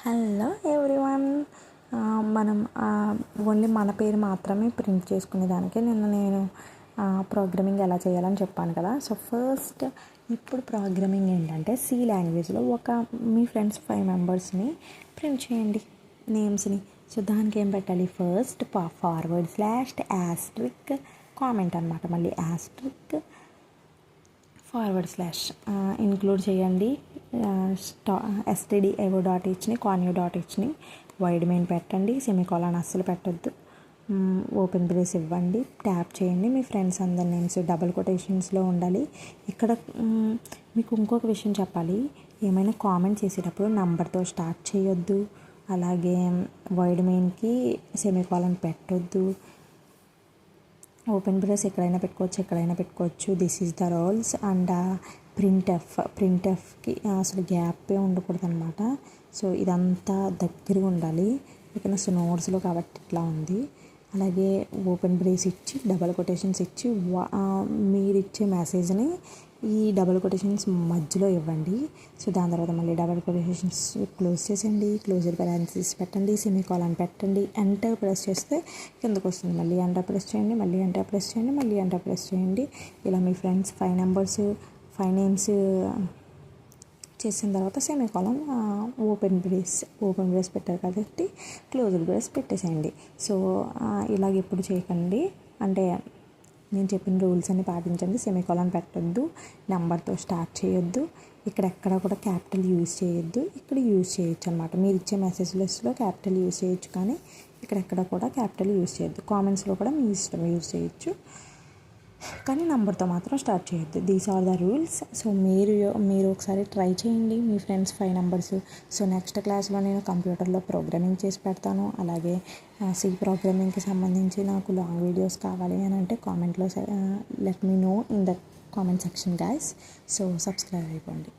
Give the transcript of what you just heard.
Hello everyone. మనం only మన పేరు మాత్రమే ప్రింట్ చేసుకునేదానికి నేను ప్రోగ్రామింగ్ ఎలా చేయాలని చెప్పాను కదా. సో ఫస్ట్ ఇప్పుడు ప్రోగ్రామింగ్ ఏంటంటే సి లాంగ్వేజ్లో మీ ఫ్రెండ్స్ 5 మెంబర్స్ని ప్రింట్ చేయండి, నేమ్స్ని. సో దానికి ఏం పెట్టాలి, ఫస్ట్ /** కామెంట్ అనమాట, మళ్ళీ * ఇంక్లూడ్ చేయండి stdio.hని conio.hని వైడ్ మెయిన్ పెట్టండి, సెమీకోలన్ అస్సలు పెట్టద్దు, ఓపెన్ బ్రేస్ ఇవ్వండి, ట్యాప్ చేయండి. మీ ఫ్రెండ్స్ అందరి నేమ్స్ డబుల్ కొటేషన్స్లో ఉండాలి. ఇక్కడ మీకు ఇంకొక విషయం చెప్పాలి, ఏమైనా కామెంట్ చేసేటప్పుడు నంబర్తో స్టార్ట్ చేయొద్దు, అలాగే వైడ్ మెయిన్కి సెమీకోలన్ పెట్టొద్దు. ఓపెన్ బ్రేస్ ఎక్కడైనా పెట్టుకోవచ్చు. This is the rules. And ప్రింట్ఎఫ్కి అసలు గ్యాపే ఉండకూడదు అనమాట. సో ఇదంతా దగ్గరగా ఉండాలి. ఇక్కడ నోట్స్లో కాబట్టి ఇట్లా ఉంది. అలాగే ఓపెన్ బ్రేస్ ఇచ్చి డబల్ కొటేషన్స్ ఇచ్చి మీరు ఇచ్చే మెసేజ్ని ఈ డబల్ కొటేషన్స్ మధ్యలో ఇవ్వండి. సో దాని తర్వాత మళ్ళీ డబల్ కొటేషన్స్ క్లోజ్ చేసేయండి, క్లోజర్ పారాంథసిస్ పెట్టండి, సెమీకోలన్ పెట్టండి, ఎంటర్ ప్రెస్ చేస్తే కిందకు వస్తుంది. మళ్ళీ ఎంటర్ ప్రెస్ చేయండి, మళ్ళీ ఎంటర్ ప్రెస్ చేయండి, మళ్ళీ ఎంటర్ ప్రెస్ చేయండి. ఇలా మీ ఫ్రెండ్స్ 5 నేమ్స్ చేసిన తర్వాత సెమీకోలన్ ఓపెన్ బ్రేస్ పెట్టారు కాబట్టి క్లోజ్డ్ బ్రేస్ పెట్టేసేయండి. సో ఇలాగ ఎప్పుడు చేయకండి, అంటే నేను చెప్పిన రూల్స్ అన్ని పాటించండి. సెమీకోలన్ పెట్టొద్దు, నెంబర్తో స్టార్ట్ చేయొద్దు, ఇక్కడ ఎక్కడ కూడా క్యాపిటల్ యూజ్ చేయొద్దు. ఇక్కడ యూజ్ చేయొచ్చు అనమాట, మీరు ఇచ్చే మెసేజ్ లిస్ట్లో క్యాపిటల్ యూజ్ చేయొచ్చు, కానీ ఇక్కడ కూడా క్యాపిటల్ యూజ్ చేయొద్దు. కామెంట్స్లో కూడా మీ ఇష్టం యూజ్ చేయొచ్చు, కానీ నెంబర్తో మాత్రం స్టార్ట్ చేయొద్దు. These are the rules. So మీరు ఒకసారి ట్రై చేయండి, మీ ఫ్రెండ్స్ 5 నంబర్స్. సో నెక్స్ట్ క్లాస్లో నేను కంప్యూటర్లో ప్రోగ్రామింగ్ చేసి పెడతాను. అలాగే సి ప్రోగ్రామింగ్కి సంబంధించి నాకు లాంగ్ వీడియోస్ కావాలి అని అంటే కామెంట్లో let me know in the comment section guys. So subscribe అయిపోండి.